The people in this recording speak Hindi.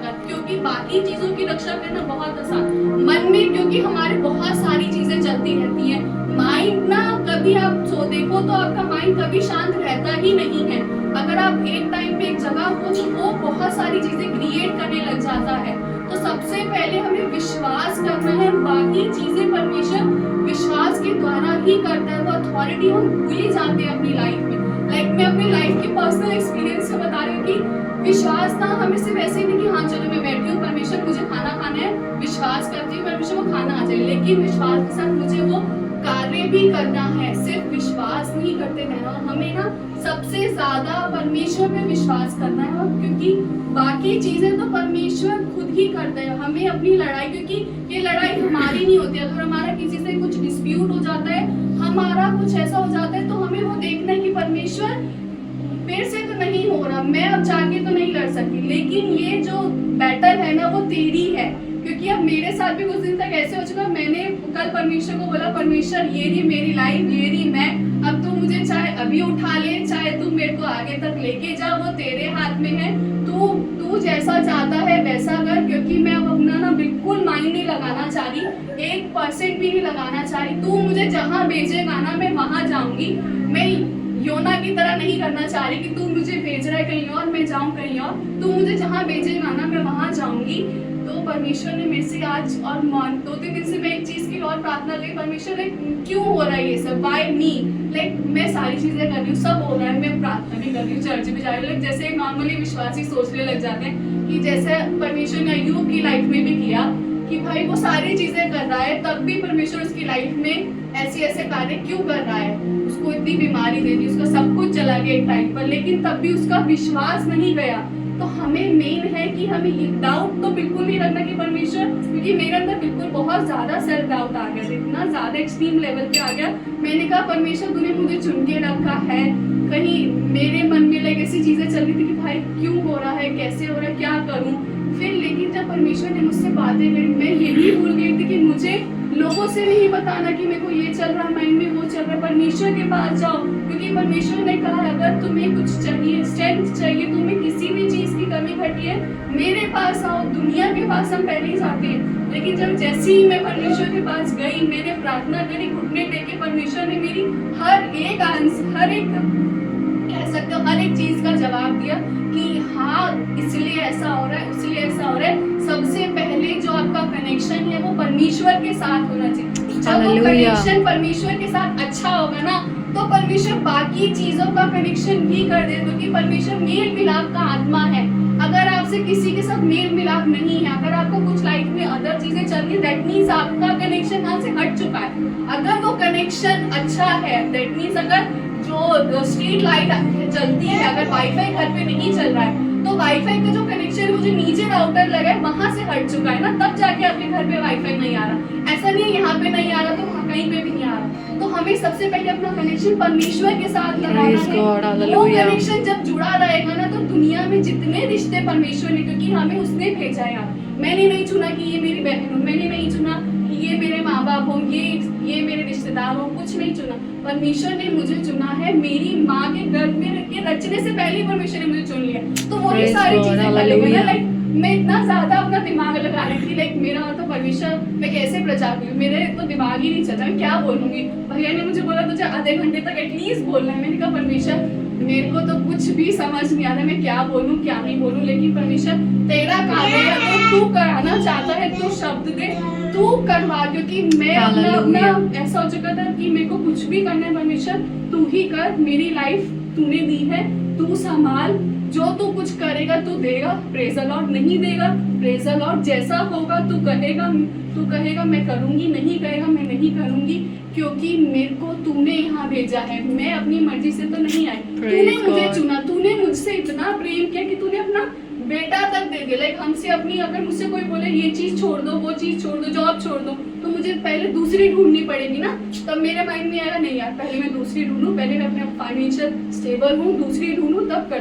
ताकत, क्योंकि बाकी चीजों की रक्षा करना बहुत आसान, मन में क्योंकि हमारे बहुत सारी चीजें चलती रहती हैं। माइंड ना कभी आप सो देखो तो आपका माइंड कभी शांत रहता ही नहीं है। अगर आप एक टाइम पे एक जगह हो तो वो बहुत सारी चीजें क्रिएट करने लग जाता है। तो सबसे पहले हमें विश्वास करना है, बाकी चीजें परमेश्वर विश्वास के द्वारा ही करता है। वो अथॉरिटी हम भूल ही जाते हैं अपनी लाइफ में। मैं अपनी लाइफ की पर्सनल एक्सपीरियंस से बता रही हूँ कि विश्वास ना हमें सिर्फ ऐसे नहीं कि हाँ चलो मैं बैठी हूँ, परमेश्वर मुझे खाना खाना है, विश्वास करती हूँ परमेश्वर को खाना आ जाए, लेकिन विश्वास के साथ मुझे वो कार्य भी करना है। सिर्फ विश्वास नहीं करते रहना, हमें ना सबसे ज्यादा परमेश्वर पे विश्वास करना है, क्योंकि बाकी चीजें तो परमेश्वर खुद ही करते हैं। हमें अपनी लड़ाई, क्योंकि ये लड़ाई हमारी नहीं होती, अगर हमारा किसी से कुछ डिस्प्यूट हो जाता है, हमारा कुछ ऐसा हो जाता है, तो हमें वो देखना है कि परमेश्वर मेरे से तो नहीं हो रहा, मैं अब जाके तो नहीं लड़ सकती, लेकिन ये जो बैटल है ना वो तेरी है। क्योंकि अब मेरे साथ भी कुछ दिन तक ऐसे हो चुका, मैंने कल परमेश्वर को बोला परमेश्वर ये रही मेरी लाइफ, ये रही मैं, अब तू मुझे चाहे अभी उठा ले, चाहे तू मेरे को आगे तक लेके जा, वो तेरे हाथ में है, तू जैसा चाहता है वैसा कर। क्योंकि मैं अब अपना ना बिल्कुल माइंड नहीं लगाना चाह रही, 1% भी नहीं लगाना चाह रही। तू मुझे जहाँ भेजेगा ना मैं वहां जाऊंगी। मैं योना की तरह नहीं करना चाह रही कि तू मुझे भेज रहा है कहीं और, मैं जाऊं कहीं और। तू मुझे जहाँ भेजेगा ना मैं वहां जाऊंगी। तो परमेश्वर ने मेरे से आज और 2-3 दिन से मैं एक चीज की और प्रार्थना करी, परमेश्वर क्यों हो रहा है ये सब, व्हाई मी, मैं सारी चीजें कर रही हूँ, सब हो रहा है, मैं प्रार्थना भी कर रही हूँ, चर्च भी जा रही हूँ, जैसे नॉर्मली विश्वासी सोचने लग जाते हैं कि जैसे परमेश्वर ने अय्यूब की लाइफ में भी किया कि भाई वो सारी चीजें कर रहा है, तब भी परमेश्वर उसकी लाइफ में ऐसे कार्य क्यों कर रहा है, उसको इतनी बीमारी दे दी, उसका सब कुछ चला गया एक टाइम पर, लेकिन तब भी उसका विश्वास नहीं गया। तो हमें मेन है कि हमें ये डाउट तो बिल्कुल नहीं रखना कि परमेश्वर, क्योंकि मेरे अंदर बिल्कुल बहुत ज्यादा सेल्फ डाउट आ गया, इतना ज्यादा एक्सट्रीम लेवल पे आ गया। मैंने कहा परमेश्वर तूने मुझे चुन के रखा है, कहीं मेरे मन में ऐसी चीजें चल रही थी कि भाई क्यों हो रहा है, कैसे हो रहा है, क्या करूं। फिर लेकिन जब परमेश्वर ने मुझसे बातें करी, मैं यही भूल गई थी कि मुझे लोगों से नहीं बताना कि मेरे को ये चल रहा है माइंड में, वो चल रहा है। परमेश्वर के पास जाओ, क्योंकि परमेश्वर ने कहा अगर तुम्हें कुछ चाहिए, स्ट्रेंथ चाहिए, तुम्हें किसी भी चीज की कमी घटी है, मेरे पास आओ। दुनिया के पास हम पहले ही जाते हैं, लेकिन जब जैसे ही मैं परमेश्वर के पास गई, मैंने प्रार्थना करी, घुटने टेके, परमेश्वर ने मेरी हर एक आंसर, हर एक कह सकते हो हर एक चीज का जवाब दिया कि हाँ इसलिए ऐसा हो रहा है, इसलिए ऐसा हो रहा है। सबसे पहले जो आपका कनेक्शन है वो परमेश्वर के साथ होना चाहिए। जब वो कनेक्शन परमेश्वर के साथ अच्छा होगा ना, तो परमेश्वर बाकी चीजों का कनेक्शन भी कर दे, क्योंकि परमेश्वर मेल मिलाप का आत्मा है। अगर आपसे किसी के साथ मेल मिलाप नहीं है, अगर आपको कुछ लाइफ में अदर चीजें चल रही है, दैट मीन्स आपका कनेक्शन यहाँ से हट चुका है। अगर वो कनेक्शन अच्छा है, दैट मीन्स अगर जो स्ट्रीट लाइट चलती है, अगर वाईफाई घर पे नहीं चल रहा है, तो वाईफाई का जो कनेक्शन है वो जो नीचे राउटर लगा है वहां से हट चुका है ना, तब जाके आपके घर पे वाईफाई नहीं आ रहा। ऐसा नहीं है यहाँ पे नहीं आ रहा तो वहाँ कहीं पे भी नहीं आ रहा। तो हमें सबसे पहले अपना कनेक्शन परमेश्वर के साथ लगाना है। वो कनेक्शन जब जुड़ा रहेगा ना, तो दुनिया में जितने रिश्ते परमेश्वर ने, क्योंकि हमें उसने भेजा है, मैंने नहीं चुना कि ये मेरी बहन हो, मैंने नहीं चुना कि ये मेरे माँ बाप हो, ये मेरे रिश्तेदार हो, कुछ नहीं चुना। परमेश्वर ने मुझे चुना है, मेरी माँ के गर्भ में रचने से पहले ही परमेश्वर ने मुझे चुन लिया। तो वही सारी चीजें करेगा ना। मैं इतना ज्यादा अपना दिमाग लगा रही थी, मेरा तो परमेश्वर मैं कैसे प्रचार करूँ, मेरे तो दिमाग ही नहीं चलता, मैं क्या बोलूंगी। भैया ने मुझे बोला तुझे आधे घंटे तक एटलीस्ट बोलना है। मैंने कहा परमेश्वर मेरे को तो कुछ भी समझ नहीं आ रहा, मैं क्या बोलूं क्या नहीं बोलूं, लेकिन परमेश्वर तेरा काम है, अगर तू कराना चाहता है तो शब्द दे, तू करवा। क्योंकि मैं अपना ऐसा हो चुका था कि मेरे को कुछ भी करना है, परमेश्वर तू ही कर, मेरी लाइफ तूने दी है, तू संभाल, जो तू कुछ करेगा तू देगा, प्रेज द लॉर्ड, नहीं देगा प्रेज द लॉर्ड, जैसा होगा तू कहेगा मैं करूंगी, नहीं कहेगा मैं नहीं करूंगी, क्योंकि मेरे को तूने यहाँ भेजा है, मैं अपनी मर्जी से तो नहीं आई, तूने मुझे चुना, तूने मुझसे इतना प्रेम किया कि तूने अपना बेटा तक दे दिया। हमसे अपनी, अगर मुझसे कोई बोले ये चीज छोड़ दो, वो चीज छोड़ दो, जॉब छोड़ दो, तो मुझे पहले दूसरी ढूंढनी पड़ेगी ना। तब मेरे माइंड में आएगा नहीं यार पहले मैं दूसरी ढूंढूं, पहले मैं अपने फाइनेंशियल स्टेबल हूँ, दूसरी ढूंढूं तब कर